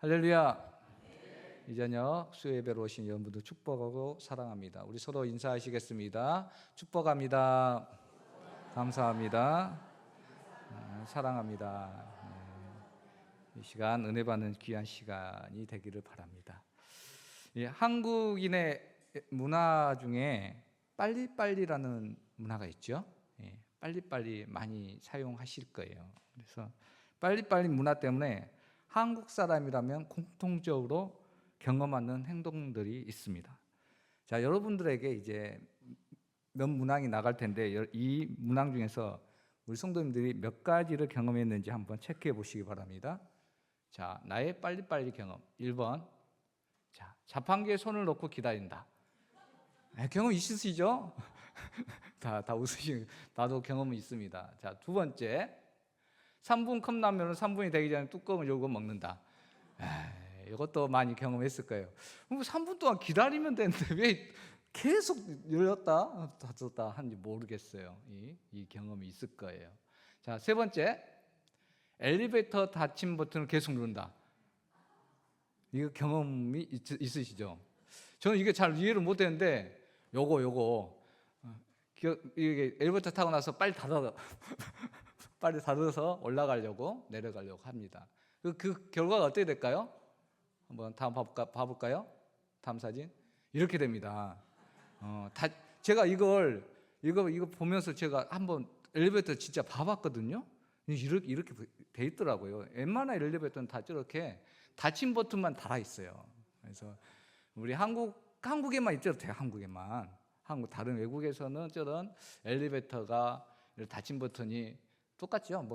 할렐루야. 이 저녁 수요예배로 오신 여러분들 축복하고 사랑합니다. 우리 서로 인사하시겠습니다. 축복합니다. 감사합니다. 사랑합니다. 이 시간 은혜 받는 귀한 시간이 되기를 바랍니다. 한국인의 문화 중에 빨리빨리라는 문화가 있죠. 빨리빨리 많이 사용하실 거예요. 그래서 빨리빨리 문화 때문에 한국 사람이라면 공통적으로 경험하는 행동들이 있습니다. 자, 여러분들에게 이제 몇 문항이 나갈 텐데 이 문항 중에서 우리 성도님들이 몇 가지를 경험했는지 한번 체크해 보시기 바랍니다. 자, 나의 빨리빨리 경험 1번. 자, 자판기에 손을 놓고 기다린다. 경험 있으시죠? 다 웃으시고 나도 경험이 있습니다. 자, 두 번째. 3분 컵라면을 3분이 되기 전에 뚜껑을 열고 먹는다. 이것도 많이 경험했을 거예요. 3분 동안 기다리면 되는데 왜 계속 열렸다 닫았다 하는지 모르겠어요. 이 경험이 있을 거예요. 자, 세 번째. 엘리베이터 닫힘 버튼을 계속 누른다. 이거 경험이 있으시죠? 저는 이게 잘 이해를 못했는데 이게 엘리베이터 타고 나서 빨리 닫아서 올라가려고 내려가려고 합니다. 그 결과가 어떻게 될까요? 한번 다음 봐볼까요? 다음 사진. 이렇게 됩니다. 제가 이거 보면서 제가 한번 엘리베이터 진짜 봐봤거든요. 이렇게 돼 있더라고요. 웬만한 엘리베이터는 다 저렇게 닫힘 버튼만 달아 있어요. 그래서 우리 한국에만 있죠. 한국에만. 다른 외국에서는 저런 엘리베이터가 닫힘 버튼이 똑같죠.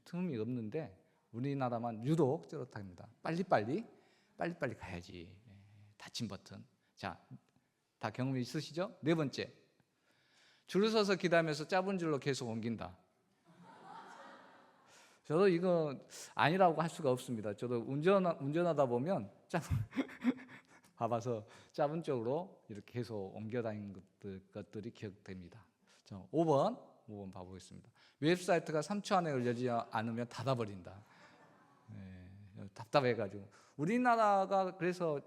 틈이 없는데 우리나라만 유독 저렇답니다. 빨리빨리 가야지. 닫힘 버튼. 자, 다 경험이 있으시죠? 네 번째. 줄을 서서 기다리면서 짧은 줄로 계속 옮긴다. 저도 이거 아니라고 할 수가 없습니다. 저도 운전하다 보면 봐봐서 짧은 쪽으로 이렇게 계속 옮겨 다니는 것들이 기억됩니다. 자, 5번 봐보겠습니다. 웹사이트가 3초 안에 열리지 않으면 닫아버린다. 답답해가지고. 우리나라가 그래서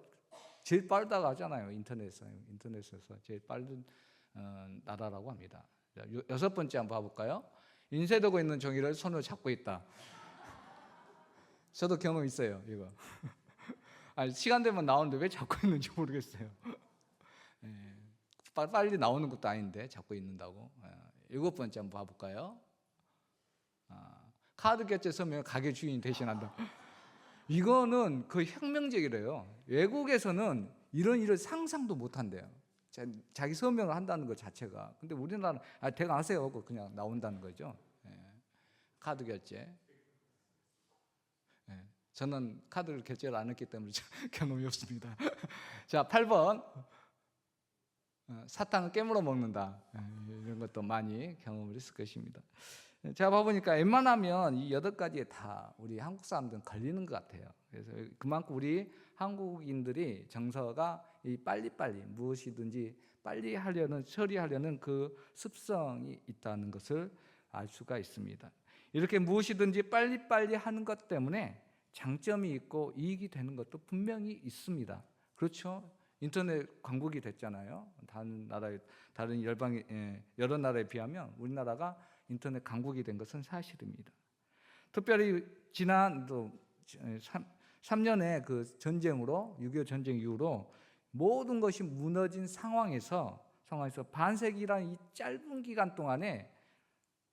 제일 빠르다고 하잖아요. 인터넷에서 제일 빠른 나라라고 합니다. 자, 여섯 번째 한번 봐볼까요? 인쇄되고 있는 종이를 손으로 잡고 있다. 저도 경험 있어요. 이거. 시간 되면 나오는데 왜 잡고 있는지 모르겠어요. 빨리 나오는 것도 아닌데 잡고 있는다고. 일곱 번째 한번 봐볼까요? 카드 결제 서면 가게 주인이 대신한다. 이거는 거의 혁명적이래요. 외국에서는 이런 일을 상상도 못한대요. 자기 서명을 한다는 것 자체가. 근데 우리나라는 대강 하세요 하고 그냥 나온다는 거죠. 카드 결제. 저는 카드를 결제를 안 했기 때문에 경험이 없습니다. 자, 8번. 사탕을 깨물어 먹는다. 이런 것도 많이 경험을 했을 것입니다. 제가 봐보니까 웬만하면 이 8가지에 다 우리 한국 사람들은 걸리는 것 같아요. 그래서 그만큼 우리 한국인들이 정서가 이 빨리빨리 무엇이든지 빨리 처리하려는 그 습성이 있다는 것을 알 수가 있습니다. 이렇게 무엇이든지 빨리빨리 하는 것 때문에 장점이 있고 이익이 되는 것도 분명히 있습니다. 그렇죠? 인터넷 강국이 됐잖아요. 다른 여러 나라에 비하면 우리나라가 인터넷 강국이 된 것은 사실입니다. 특별히 지난 3년의 그 전쟁으로 6.25 전쟁 이후로 모든 것이 무너진 상황에서 반세기라는 이 짧은 기간 동안에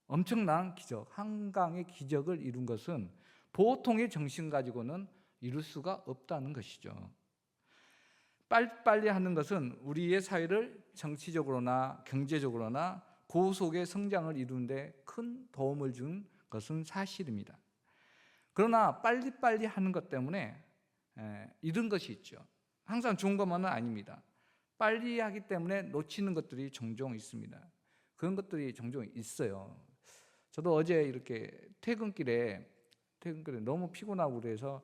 엄청난 기적, 한강의 기적을 이룬 것은 보통의 정신 가지고는 이룰 수가 없다는 것이죠. 빨리빨리 하는 것은 우리의 사회를 정치적으로나 경제적으로나 고속의 성장을 이루는 데 큰 도움을 준 것은 사실입니다. 그러나 빨리빨리 하는 것 때문에 잃은 것이 있죠. 항상 좋은 것만은 아닙니다. 빨리 하기 때문에 놓치는 것들이 종종 있습니다. 그런 것들이 종종 있어요. 저도 어제 이렇게 퇴근길에 너무 피곤하고 그래서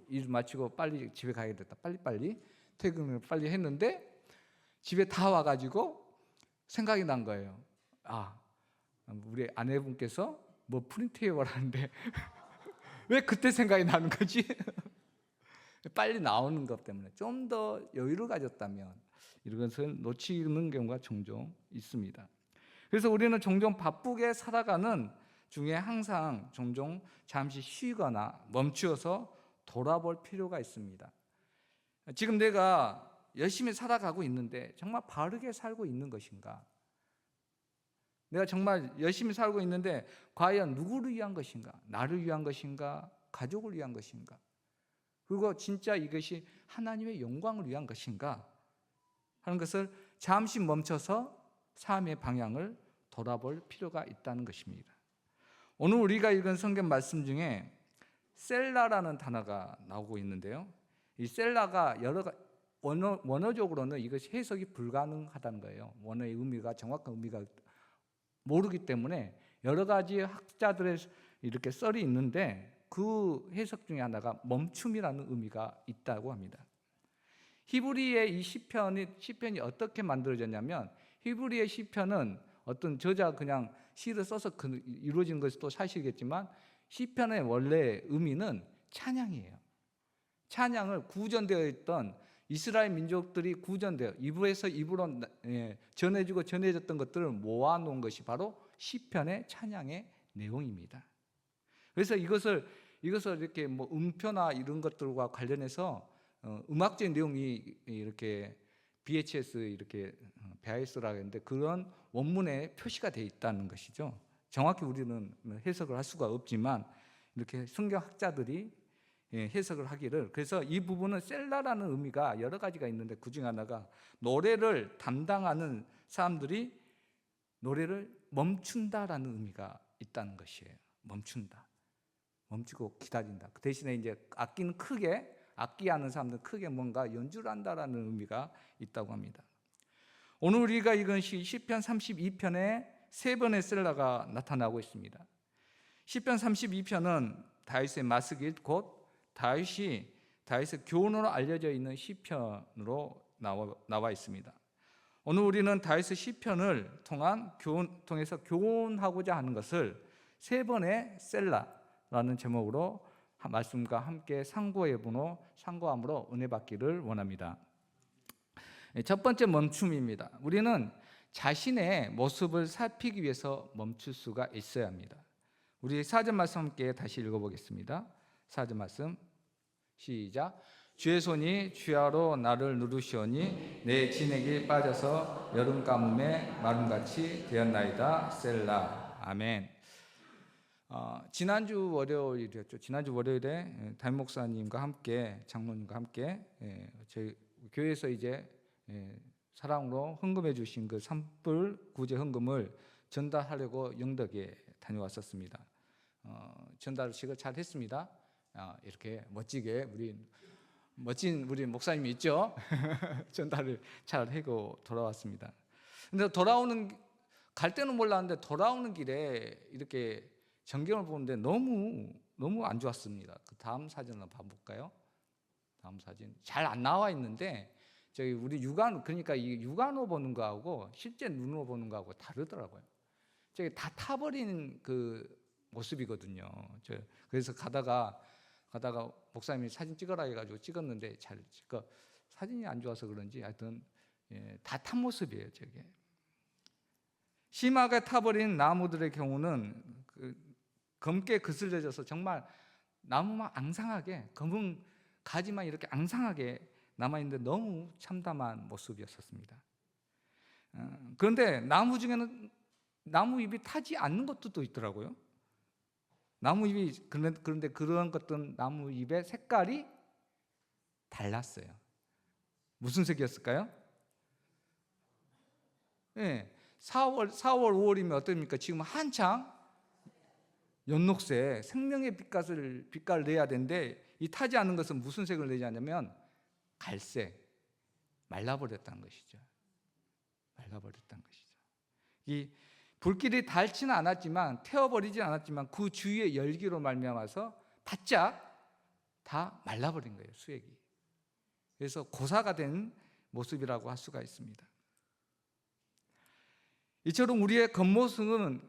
일 마치고 빨리 집에 가야 됐다. 빨리 퇴근을 빨리 했는데 집에 다 와가지고 생각이 난 거예요. 우리 아내분께서 뭐 프린트해 오라는데 왜 그때 생각이 나는 거지? 빨리 나오는 것 때문에 좀 더 여유를 가졌다면 이것을 놓치는 경우가 종종 있습니다. 그래서 우리는 종종 바쁘게 살아가는 중에 항상 종종 잠시 쉬거나 멈추어서 돌아볼 필요가 있습니다. 지금 내가 열심히 살아가고 있는데 정말 바르게 살고 있는 것인가? 내가 정말 열심히 살고 있는데 과연 누구를 위한 것인가? 나를 위한 것인가? 가족을 위한 것인가? 그리고 진짜 이것이 하나님의 영광을 위한 것인가? 하는 것을 잠시 멈춰서 삶의 방향을 돌아볼 필요가 있다는 것입니다. 오늘 우리가 읽은 성경 말씀 중에 셀라라는 단어가 나오고 있는데요. 이 셀라가 원어적으로는 이것이 해석이 불가능하다는 거예요. 원어의 의미가 정확한 의미가 모르기 때문에 여러 가지 학자들의 이렇게 썰이 있는데 그 해석 중에 하나가 멈춤이라는 의미가 있다고 합니다. 히브리의 이 시편이 어떻게 만들어졌냐면 히브리의 시편은 어떤 저자가 그냥 시를 써서 이루어진 것도 사실이겠지만 시편의 원래 의미는 찬양이에요. 찬양을 구전되어 있던 이스라엘 민족들이 구전되어 입으에서 입으로 전해지고 전해졌던 것들을 모아놓은 것이 바로 시편의 찬양의 내용입니다. 그래서 이것을 이렇게 뭐 음표나 이런 것들과 관련해서 음악적인 내용이 이렇게 BHS 이렇게 BIS라고 했는데 그런 원문에 표시가 되어 있다는 것이죠. 정확히 우리는 해석을 할 수가 없지만 이렇게 성경학자들이 해석을 하기를. 그래서 이 부분은 셀라라는 의미가 여러 가지가 있는데 그중 하나가 노래를 담당하는 사람들이 노래를 멈춘다라는 의미가 있다는 것이에요. 멈춘다. 멈추고 기다린다. 그 대신에 이제 악기는 크게 악기하는 사람들은 크게 뭔가 연주를 한다라는 의미가 있다고 합니다. 오늘 우리가 읽은 시편 32편에 세 번의 셀라가 나타나고 있습니다. 시편 32편은 다윗의 마스길 곧 다윗의 교훈으로 알려져 있는 시편으로 나와 있습니다. 오늘 우리는 다윗의 시편을 통해서 교훈하고자 하는 것을 세 번의 셀라라는 제목으로 말씀과 함께 상고함으로 은혜 받기를 원합니다. 첫 번째 멈춤입니다. 우리는 자신의 모습을 살피기 위해서 멈출 수가 있어야 합니다. 우리 4절 말씀 함께 다시 읽어보겠습니다. 4절 말씀 시작. 주의 손이 주야로 나를 누르시오니 내 진액이 빠져서 여름 가뭄에 마름같이 되었나이다. 셀라. 아멘. 지난주 월요일이었죠. 지난주 월요일에 담임 목사님과 함께 장로님과 함께 저희 교회에서 이제 사랑으로 헌금해 주신 그 산불 구제 헌금을 전달하려고 영덕에 다녀왔었습니다. 전달식을 잘 했습니다. 이렇게 멋지게 멋진 우리 목사님이 있죠. 전달을 잘 하고 돌아왔습니다. 근데 갈 때는 몰랐는데 돌아오는 길에 이렇게 전경을 보는데 너무 안 좋았습니다. 그 다음 사진 한번 봐볼까요? 다음 사진 잘 안 나와 있는데 저기 우리 그러니까 이 육안으로 보는 거하고 실제 눈으로 보는 거하고 다르더라고요. 저기 다 타버린 그 모습이거든요. 그래서 가다가 목사님이 사진 찍어라 해가지고 찍었는데 사진이 안 좋아서 그런지 하여튼 다 탄 모습이에요. 저게 심하게 타버린 나무들의 경우는 검게 그슬려져서 정말 나무만 앙상하게 검은 가지만 이렇게 앙상하게 남아있는데 너무 참담한 모습이었습니다. 그런데 나무 중에는 나무 잎이 타지 않는 것도 있더라고요. 나무 잎이 그런데 그런 것들은 나무 잎의 색깔이 달랐어요. 무슨 색이었을까요? 네, 4월, 5월이면 어떻습니까? 지금 한창 연녹색 생명의 빛깔을 내야 되는데 이 타지 않는 것은 무슨 색을 내지 않냐면 갈색, 말라버렸다는 것이죠. 이 불길이 닳지는 않았지만 태워버리진 않았지만 그 주위의 열기로 말미암아서 바짝 다 말라버린 거예요. 수액이. 그래서 고사가 된 모습이라고 할 수가 있습니다. 이처럼 우리의 겉모습은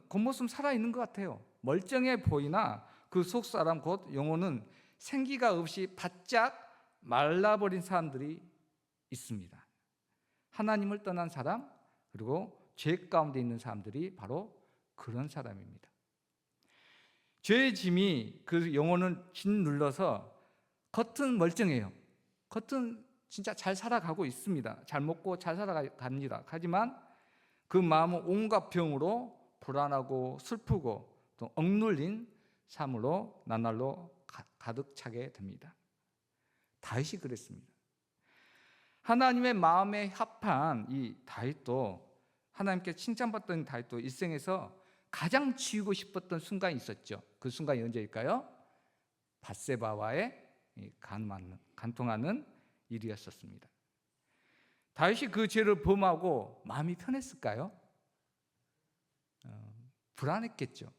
살아있는 것 같아요. 멀쩡해 보이나 그 속사람 곧 영혼은 생기가 없이 바짝 말라버린 사람들이 있습니다. 하나님을 떠난 사람, 그리고 죄 가운데 있는 사람들이 바로 그런 사람입니다. 죄의 짐이 그 영혼을 짓눌러서 겉은 멀쩡해요. 겉은 진짜 잘 살아가고 있습니다. 잘 먹고 잘 살아갑니다. 하지만 그 마음은 온갖 병으로 불안하고 슬프고 또 억눌린 삶으로 나날로 가득 차게 됩니다. 다윗이 그랬습니다. 하나님의 마음에 합한 이 다윗도, 하나님께 칭찬받던 다윗도 일생에서 가장 지우고 싶었던 순간이 있었죠. 그 순간이 언제일까요? 밧세바와의 간통하는 일이었었습니다. 다윗이 그 죄를 범하고 마음이 편했을까요? 불안했겠죠.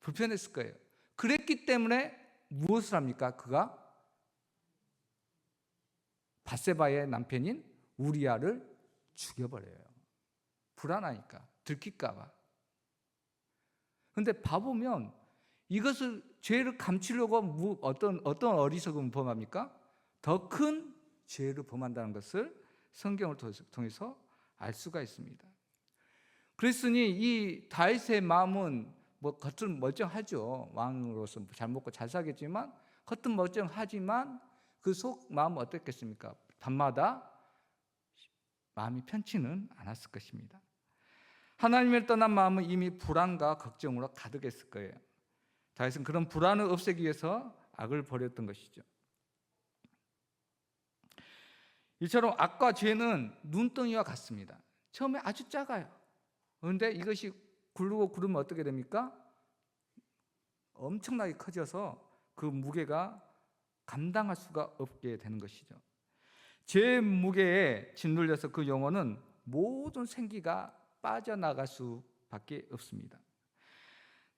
불편했을 거예요. 그랬기 때문에 무엇을 합니까? 그가 밧세바의 남편인 우리아를 죽여버려요. 불안하니까, 들킬까 봐. 그런데 봐보면 이것을, 죄를 감추려고 어떤 어리석음을 범합니까? 더 큰 죄를 범한다는 것을 성경을 통해서 알 수가 있습니다. 그랬으니 이 다윗의 마음은 겉은 멀쩡하죠. 왕으로서 잘 먹고 잘 살겠지만 겉은 멀쩡하지만 그 속 마음은 어떻겠습니까? 밤마다 마음이 편치는 않았을 것입니다. 하나님을 떠난 마음은 이미 불안과 걱정으로 가득했을 거예요. 다윗은 그런 불안을 없애기 위해서 악을 벌였던 것이죠. 이처럼 악과 죄는 눈덩이와 같습니다. 처음에 아주 작아요. 그런데 이것이 굴르고 구르면 어떻게 됩니까? 엄청나게 커져서 그 무게가 감당할 수가 없게 되는 것이죠. 죄의 무게에 짓눌려서 그 영혼은 모든 생기가 빠져나갈 수밖에 없습니다.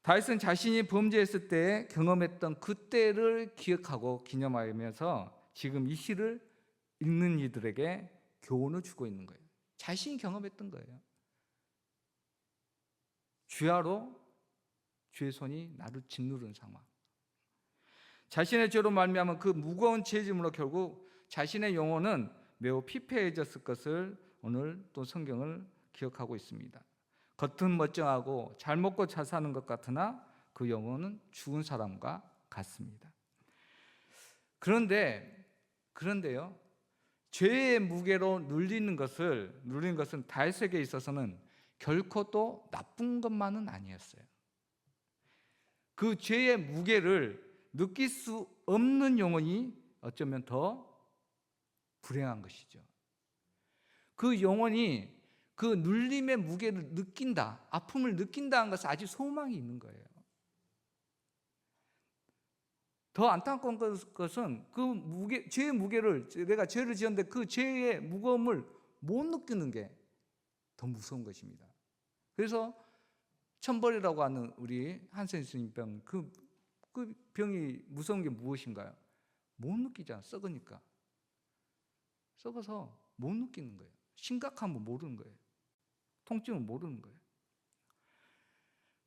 다윗은 자신이 범죄했을 때 경험했던 그때를 기억하고 기념하면서 지금 이 시를 읽는 이들에게 교훈을 주고 있는 거예요. 자신이 경험했던 거예요. 주야로 주의 손이 나를 짓누른 상황. 자신의 죄로 말미암은 그 무거운 죄짐으로 결국 자신의 영혼은 매우 피폐해졌을 것을 오늘 또 성경을 기억하고 있습니다. 겉은 멀쩡하고 잘 먹고 잘 사는 것 같으나 그 영혼은 죽은 사람과 같습니다. 그런데요, 죄의 무게로 눌리는 것은 다윗에게 있어서는 결코 또 나쁜 것만은 아니었어요. 그 죄의 무게를 느낄 수 없는 영혼이 어쩌면 더 불행한 것이죠. 그 영혼이 그 눌림의 무게를 느낀다, 아픔을 느낀다는 것은 아직 소망이 있는 거예요. 더 안타까운 것은 그 죄의 무게를, 내가 죄를 지었는데 그 죄의 무거움을 못 느끼는 게 더 무서운 것입니다. 그래서 천벌이라고 하는 우리 한센 스님 병, 그 병이 무서운 게 무엇인가요? 못 느끼잖아. 썩으니까. 썩어서 못 느끼는 거예요. 심각함을 모르는 거예요. 통증을 모르는 거예요.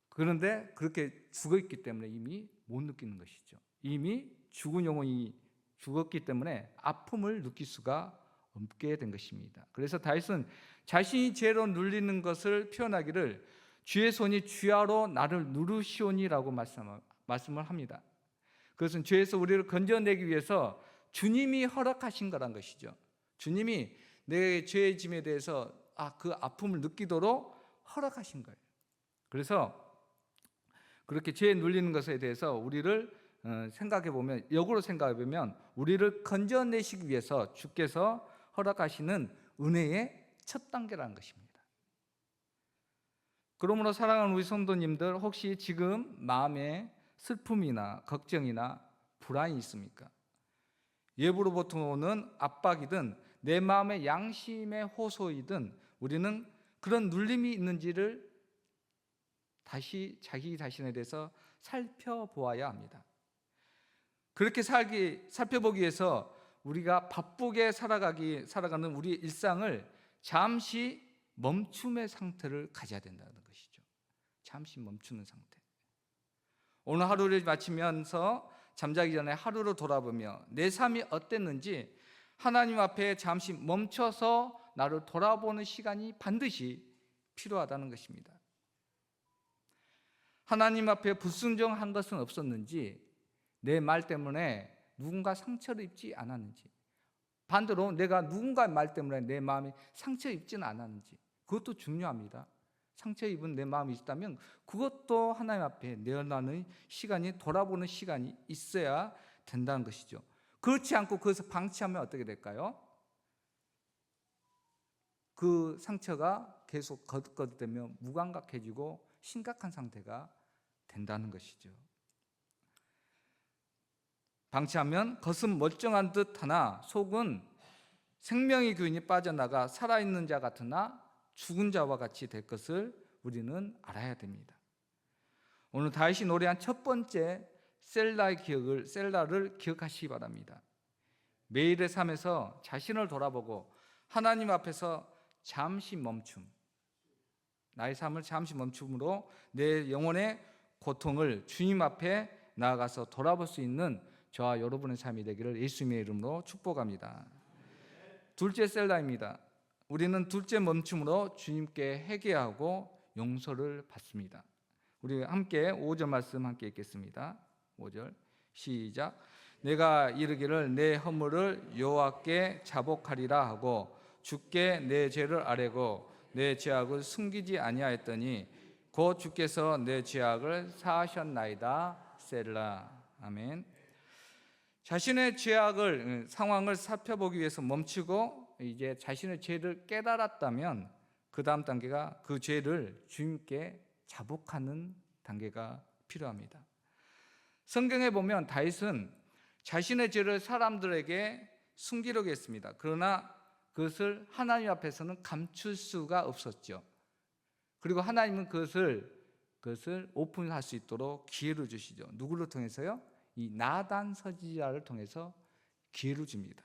그런데 그렇게 죽어있기 때문에 이미 못 느끼는 것이죠. 이미 죽은 영혼이 죽었기 때문에 아픔을 느낄 수가 없게 된 것입니다. 그래서 다윗은 자신이 죄로 눌리는 것을 표현하기를 주의 손이 주야로 나를 누르시오니라고 말씀을 합니다. 그것은 죄에서 우리를 건져내기 위해서 주님이 허락하신 거란 것이죠. 주님이 내 죄의 짐에 대해서 그 아픔을 느끼도록 허락하신 거예요. 그래서 그렇게 죄에 눌리는 것에 대해서 우리를 역으로 생각해 보면 우리를 건져내시기 위해서 주께서 허락하시는 은혜의 첫 단계라는 것입니다. 그러므로 사랑하는 우리 성도님들, 혹시 지금 마음에 슬픔이나 걱정이나 불안이 있습니까? 외부로부터 오는 압박이든 내 마음의 양심의 호소이든 우리는 그런 눌림이 있는지를 다시 자기 자신에 대해서 살펴보아야 합니다. 그렇게 살펴보기 위해서 우리가 바쁘게 살아가는 우리의 일상을 잠시 멈춤의 상태를 가져야 된다는 것이죠. 잠시 멈추는 상태. 오늘 하루를 마치면서 잠자기 전에 하루를 돌아보며 내 삶이 어땠는지 하나님 앞에 잠시 멈춰서 나를 돌아보는 시간이 반드시 필요하다는 것입니다. 하나님 앞에 불순종한 것은 없었는지, 내 말 때문에 누군가 상처를 입지 않았는지, 반대로 내가 누군가의 말 때문에 내 마음이 상처 입지는 않았는지, 그것도 중요합니다. 상처 입은 내 마음이 있다면 그것도 하나님 앞에 내어놓는 시간이, 돌아보는 시간이 있어야 된다는 것이죠. 그렇지 않고 그것을 방치하면 어떻게 될까요? 그 상처가 계속 거듭거듭되며 무감각해지고 심각한 상태가 된다는 것이죠. 방치하면 겉은 멀쩡한 듯 하나 속은 생명의 기운이 빠져나가 살아있는 자 같으나 죽은 자와 같이 될 것을 우리는 알아야 됩니다. 오늘 다윗이 노래한 첫 번째 셀라를 기억하시기 바랍니다. 매일의 삶에서 자신을 돌아보고 하나님 앞에서 잠시 멈춤, 나의 삶을 잠시 멈춤으로 내 영혼의 고통을 주님 앞에 나아가서 돌아볼 수 있는 저와 여러분의 삶이 되기를 예수님의 이름으로 축복합니다. 둘째 셀라입니다. 우리는 둘째 멈춤으로 주님께 회개하고 용서를 받습니다. 우리 함께 5절 말씀 함께 읽겠습니다. 5절 시작. 내가 이르기를 내 허물을 여호와께 자복하리라 하고 주께 내 죄를 아뢰고 내 죄악을 숨기지 아니하였더니 곧 주께서 내 죄악을 사하셨나이다. 셀라. 아멘. 자신의 죄악을, 상황을 살펴보기 위해서 멈추고 이제 자신의 죄를 깨달았다면 그 다음 단계가 그 죄를 주님께 자복하는 단계가 필요합니다. 성경에 보면 다윗은 자신의 죄를 사람들에게 숨기려고 했습니다. 그러나 그것을 하나님 앞에서는 감출 수가 없었죠. 그리고 하나님은 그것을 오픈할 수 있도록 기회를 주시죠. 누구를 통해서요? 이 나단 선지자를 통해서 기회를 줍니다.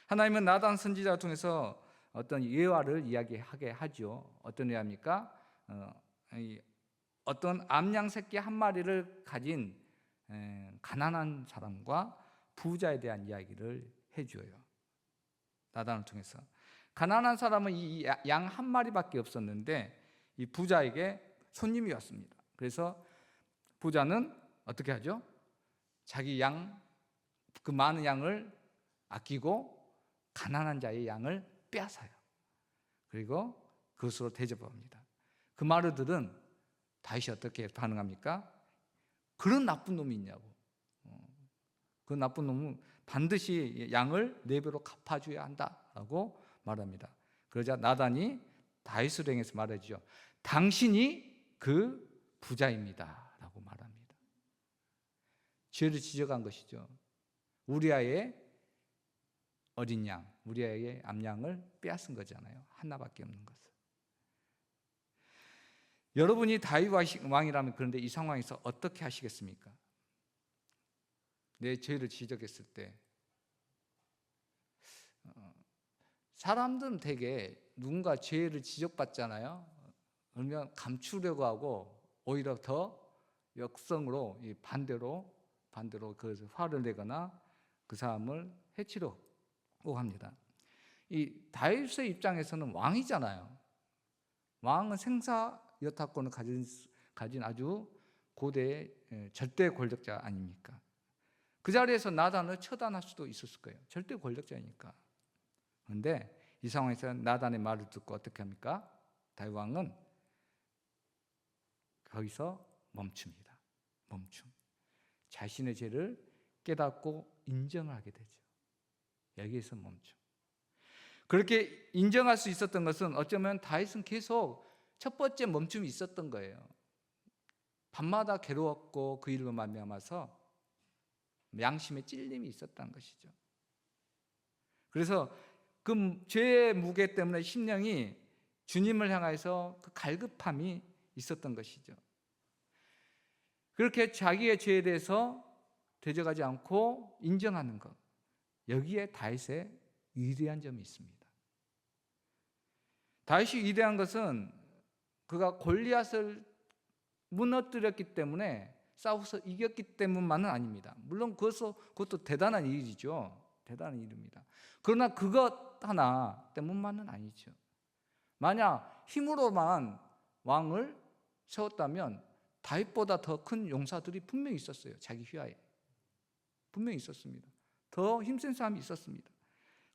하나님은 나단 선지자를 통해서 어떤 예화를 이야기하게 하죠. 어떤 예화입니까? 어떤 암양 새끼 한 마리를 가진 가난한 사람과 부자에 대한 이야기를 해줘요. 나단을 통해서. 가난한 사람은 이 양 한 마리밖에 없었는데 이 부자에게 손님이 왔습니다. 그래서 부자는 어떻게 하죠? 자기 그 많은 양을 아끼고 가난한 자의 양을 빼앗아요. 그리고 그것으로 대접합니다. 그 말을 들은 다윗이 어떻게 반응합니까? 그런 나쁜 놈이 있냐고. 그 나쁜 놈은 반드시 양을 4배로 갚아줘야 한다라고 말합니다. 그러자 나단이 다윗을 향해서 말하죠. 당신이 그 부자입니다 라고 말합니다. 죄를 지적한 것이죠. 우리아의 어린 양, 우리아의 암양을 빼앗은 거잖아요. 하나밖에 없는 것을. 여러분이 다윗 왕이라면 그런데 이 상황에서 어떻게 하시겠습니까? 내 죄를 지적했을 때 사람들은 되게 누군가 죄를 지적받잖아요. 그러면 감추려고 하고 오히려 더 역성으로 반대로 그 화를 내거나 그 사람을 해치려고 합니다. 이 다윗의 입장에서는 왕이잖아요. 왕은 생사 여타권을 가진 아주 고대의 절대 권력자 아닙니까? 그 자리에서 나단을 처단할 수도 있었을 거예요. 절대 권력자니까. 그런데 이 상황에서 나단의 말을 듣고 어떻게 합니까? 다윗 왕은 거기서 멈춥니다. 멈춤. 자신의 죄를 깨닫고 인정을 하게 되죠. 여기에서 멈춤. 그렇게 인정할 수 있었던 것은 어쩌면 다윗은 계속 첫 번째 멈춤이 있었던 거예요. 밤마다 괴로웠고 그 일로 말미암아서 양심의 찔림이 있었다는 것이죠. 그래서 그 죄의 무게 때문에 심령이 주님을 향해서 그 갈급함이 있었던 것이죠. 그렇게 자기의 죄에 대해서 대적하지 않고 인정하는 것, 여기에 다윗의 위대한 점이 있습니다. 다윗이 위대한 것은 그가 골리앗을 무너뜨렸기 때문에 싸워서 이겼기 때문만은 아닙니다. 물론 그것도 대단한 일이죠. 대단한 일입니다. 그러나 그것 하나 때문만은 아니죠. 만약 힘으로만 왕을 세웠다면 다윗보다 더 큰 용사들이 분명히 있었어요. 자기 휘하에 분명히 있었습니다. 더 힘센 사람이 있었습니다.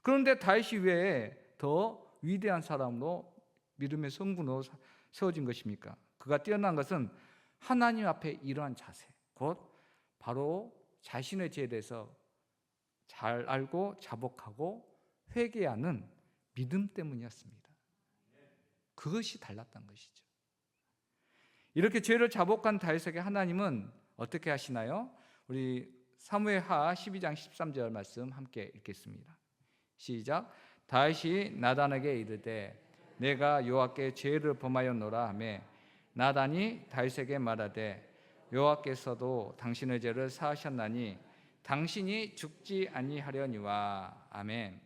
그런데 다윗이 왜 더 위대한 사람으로 믿음의 성군으로 세워진 것입니까? 그가 뛰어난 것은 하나님 앞에 이러한 자세, 곧 바로 자신의 죄에 대해서 잘 알고 자복하고 회개하는 믿음 때문이었습니다. 그것이 달랐던 것이죠. 이렇게 죄를 자복한 다윗에게 하나님은 어떻게 하시나요? 우리 사무엘하 12장 13절 말씀 함께 읽겠습니다. 시작. 다윗이 나단에게 이르되 내가 여호와께 죄를 범하였노라 하며 나단이 다윗에게 말하되 여호와께서도 당신의 죄를 사하셨나니 당신이 죽지 아니하려니와. 아멘.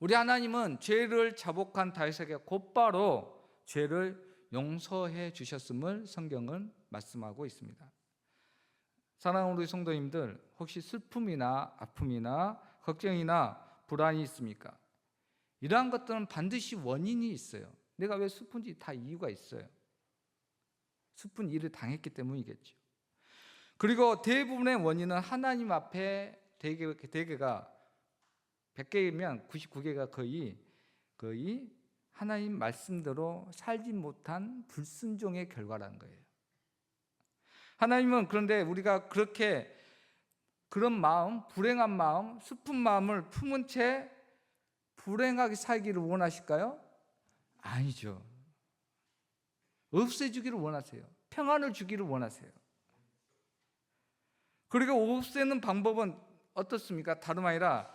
우리 하나님은 죄를 자복한 다윗에게 곧바로 죄를 용서해 주셨음을 성경은 말씀하고 있습니다. 사랑하는 우리 성도님들, 혹시 슬픔이나 아픔이나 걱정이나 불안이 있습니까? 이러한 것들은 반드시 원인이 있어요. 내가 왜 슬픈지 다 이유가 있어요. 슬픈 일을 당했기 때문이겠죠. 그리고 대부분의 원인은 하나님 앞에 대개가 100개이면 99개가 거의 하나님 말씀대로 살지 못한 불순종의 결과라는 거예요. 하나님은 그런데 우리가 그런 마음, 불행한 마음, 슬픈 마음을 품은 채 불행하게 살기를 원하실까요? 아니죠. 없애주기를 원하세요. 평안을 주기를 원하세요. 그리고 없애는 방법은 어떻습니까? 다름 아니라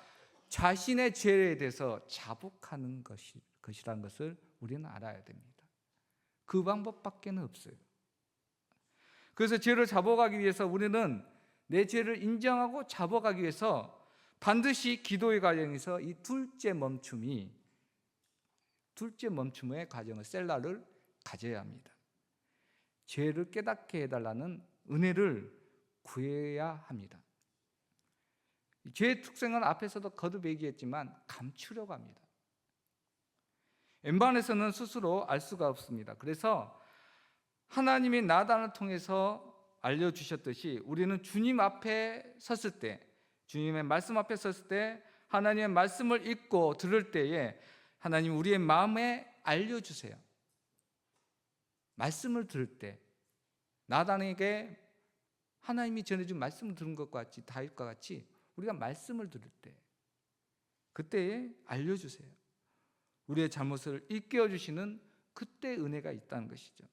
자신의 죄에 대해서 자복하는 것이라는 것을 우리는 알아야 됩니다. 그 방법밖에는 없어요. 그래서 죄를 자복하기 위해서 우리는 내 죄를 인정하고 자복하기 위해서 반드시 기도의 과정에서 이 둘째 멈춤의 과정을 셀라를 가져야 합니다. 죄를 깨닫게 해달라는 은혜를 구해야 합니다. 죄의 특성은 앞에서도 거듭 얘기했지만 감추려고 합니다. 웬만해서는 스스로 알 수가 없습니다. 그래서 하나님이 나단을 통해서 알려주셨듯이 우리는 주님 앞에 섰을 때, 주님의 말씀 앞에 섰을 때, 하나님의 말씀을 읽고 들을 때에 하나님 우리의 마음에 알려주세요. 말씀을 들을 때 나단에게 하나님이 전해준 말씀을 들은 것과 같이, 다윗과 같이 우리가 말씀을 들을 때 그때에 알려주세요. 우리의 잘못을 일깨워 주시는 그때 은혜가 있다는 것이죠.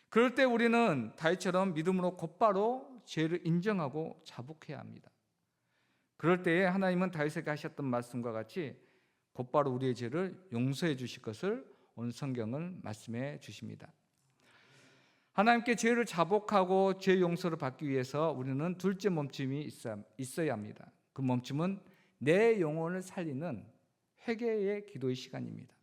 그럴 때 우리는 다윗처럼 믿음으로 곧바로 죄를 인정하고 자복해야 합니다. 그럴 때에 하나님은 다윗에게 하셨던 말씀과 같이 곧바로 우리의 죄를 용서해 주실 것을 오늘 성경은 말씀해 주십니다. 하나님께 죄를 자복하고 죄 용서를 받기 위해서 우리는 둘째 멈춤이 있어야 합니다. 그 멈춤은 내 영혼을 살리는 회개의 기도의 시간입니다.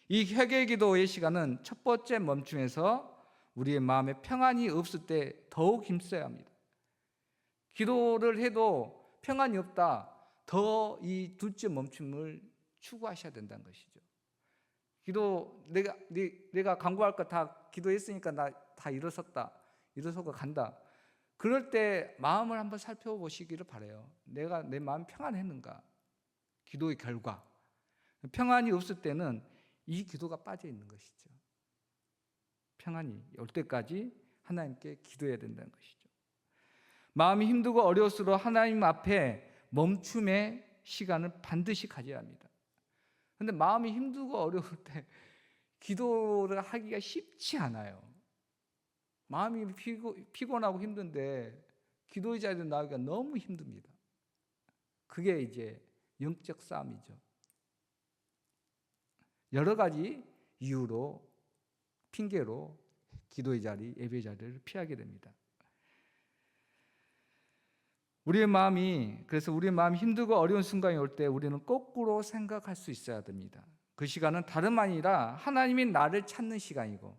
이 회개의 기도의 시간은 첫 번째 멈춤에서 우리의 마음에 평안이 없을 때 더욱 힘써야 합니다. 기도를 해도 평안이 없다, 더 이 둘째 멈춤을 추구하셔야 된다는 것이죠. 기도 내가 간구할 거 다 기도했으니까 나 다 일어서고 간다. 그럴 때 마음을 한번 살펴보시기를 바라요. 내가 내 마음 평안했는가? 기도의 결과 평안이 없을 때는 이 기도가 빠져 있는 것이죠. 평안이 올 때까지 하나님께 기도해야 된다는 것이죠. 마음이 힘들고 어려울수록 하나님 앞에 멈춤의 시간을 반드시 가져야 합니다. 그런데 마음이 힘들고 어려울 때 기도를 하기가 쉽지 않아요. 마음이 피곤하고 힘든데 기도의 자리에 나오기가 너무 힘듭니다. 그게 이제 영적 싸움이죠. 여러 가지 이유로, 핑계로 기도의 자리, 예배의 자리를 피하게 됩니다. 그래서 우리의 마음이 힘들고 어려운 순간이 올 때 우리는 거꾸로 생각할 수 있어야 됩니다. 그 시간은 다름 아니라 하나님이 나를 찾는 시간이고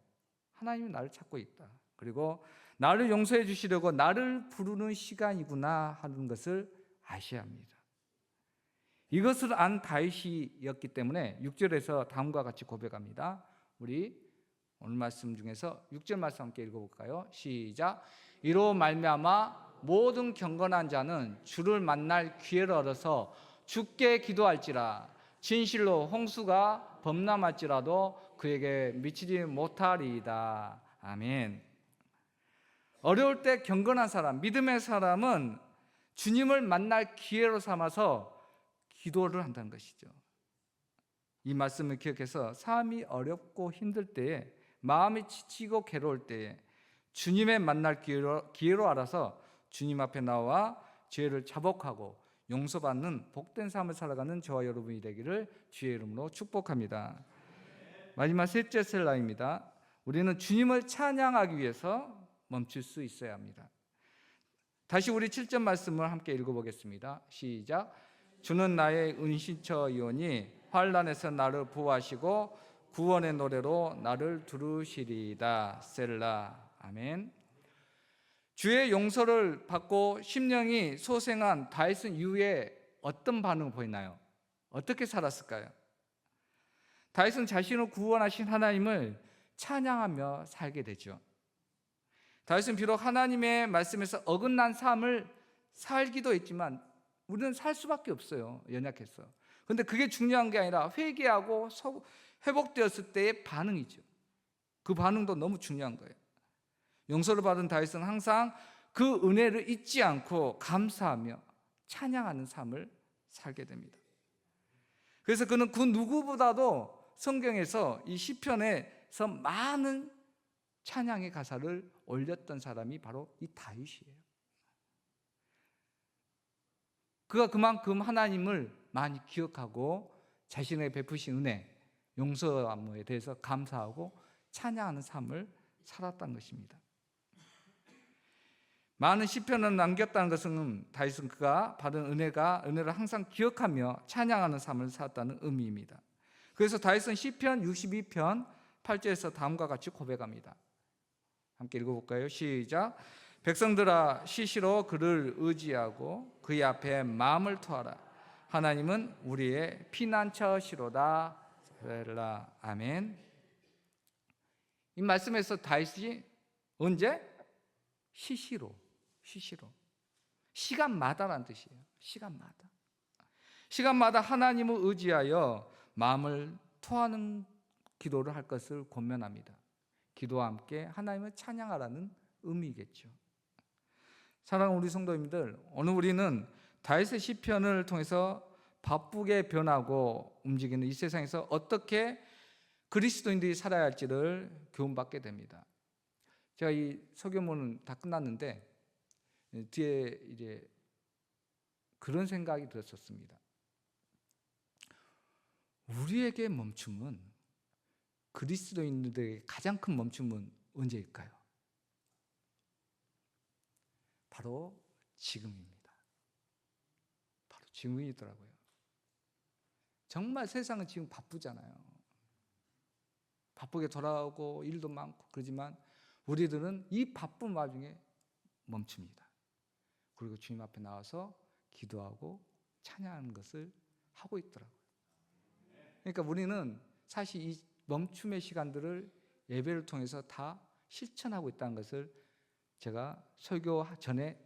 하나님이 나를 찾고 있다. 그리고 나를 용서해 주시려고 나를 부르는 시간이구나 하는 것을 아셔야 합니다. 이것을 안 다윗이었기 때문에 6절에서 다음과 같이 고백합니다. 우리 오늘 말씀 중에서 6절 말씀 함께 읽어볼까요? 시작. 이로 말미암아 모든 경건한 자는 주를 만날 기회를 얻어서 주께 기도할지라. 진실로 홍수가 범람할지라도 그에게 미치지 못하리이다. 아멘. 어려울 때 경건한 사람, 믿음의 사람은 주님을 만날 기회로 삼아서 기도를 한다는 것이죠. 이 말씀을 기억해서 삶이 어렵고 힘들 때에, 마음이 지치고 괴로울 때에 주님의 만날 기회로 알아서 주님 앞에 나와 죄를 자복하고 용서받는 복된 삶을 살아가는 저와 여러분이 되기를 주의 이름으로 축복합니다. 마지막 셋째 셀라입니다. 우리는 주님을 찬양하기 위해서 멈출 수 있어야 합니다. 다시 우리 7절 말씀을 함께 읽어보겠습니다. 시작. 주는 나의 은신처이오니 환난에서 나를 보호하시고 구원의 노래로 나를 두르시리이다. 셀라. 아멘. 주의 용서를 받고 심령이 소생한 다윗은 이후에 어떤 반응을 보이나요? 어떻게 살았을까요? 다윗은 자신을 구원하신 하나님을 찬양하며 살게 되죠. 다윗은 비록 하나님의 말씀에서 어긋난 삶을 살기도 했지만 우리는 살 수밖에 없어요. 연약해서. 그런데 그게 중요한 게 아니라 회개하고 회복되었을 때의 반응이죠. 그 반응도 너무 중요한 거예요. 용서를 받은 다윗은 항상 그 은혜를 잊지 않고 감사하며 찬양하는 삶을 살게 됩니다. 그래서 그는 그 누구보다도 성경에서 이 시편에서 많은 찬양의 가사를 올렸던 사람이 바로 이 다윗이에요. 그가 그만큼 하나님을 많이 기억하고 자신의 베푸신 은혜, 용서함에 대해서 감사하고 찬양하는 삶을 살았다는 것입니다. 많은 시편을 남겼다는 것은 다윗은 그가 받은 은혜를 항상 기억하며 찬양하는 삶을 살았다는 의미입니다. 그래서 다윗은 시편 62편 8절에서 다음과 같이 고백합니다. 함께 읽어볼까요? 시작. 백성들아 시시로 그를 의지하고 그의 앞에 마음을 토하라. 하나님은 우리의 피난처시로다. 아멘. 이 말씀에서 다윗이 언제? 시시로. 시간마다라는 뜻이에요. 시간마다 하나님을 의지하여 마음을 토하는 기도를 할 것을 권면합니다. 기도와 함께 하나님을 찬양하라는 의미겠죠. 사랑하는 우리 성도님들, 오늘 우리는 다윗의 시편을 통해서 바쁘게 변하고 움직이는 이 세상에서 어떻게 그리스도인들이 살아야 할지를 교훈받게 됩니다. 제가 이 설교문은 다 끝났는데 뒤에 이제 그런 생각이 들었었습니다. 우리에게 멈춤은, 그리스도인들에게 가장 큰 멈춤은 언제일까요? 바로 지금입니다. 바로 지금이더라고요. 정말 세상은 지금 바쁘잖아요. 바쁘게 돌아오고 일도 많고 그러지만 우리들은 이 바쁜 와중에 멈춥니다. 그리고 주님 앞에 나와서 기도하고 찬양하는 것을 하고 있더라고요. 그러니까 우리는 사실 이 멈춤의 시간들을 예배를 통해서 다 실천하고 있다는 것을 제가 설교 전에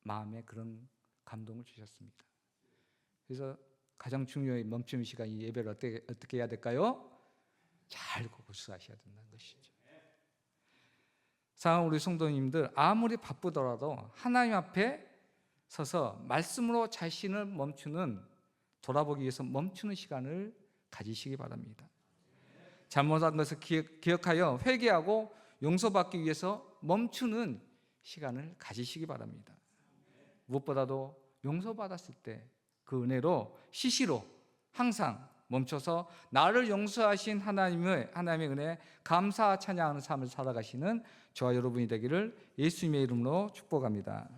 마음에 그런 감동을 주셨습니다. 그래서 가장 중요한 멈춤의 시간, 이 예배를 어떻게 해야 될까요? 잘 고수하셔야 된다는 것이죠. 사랑하는 우리 성도님들, 아무리 바쁘더라도 하나님 앞에 서서 말씀으로 자신을 멈추는, 돌아보기 위해서 멈추는 시간을 가지시기 바랍니다. 잘못한 것을 기억하여 회개하고 용서받기 위해서 멈추는 시간을 가지시기 바랍니다. 무엇보다도 용서받았을 때 그 은혜로 시시로 항상 멈춰서 나를 용서하신 하나님의 은혜에 감사 찬양하는 삶을 살아가시는 저와 여러분이 되기를 예수님의 이름으로 축복합니다.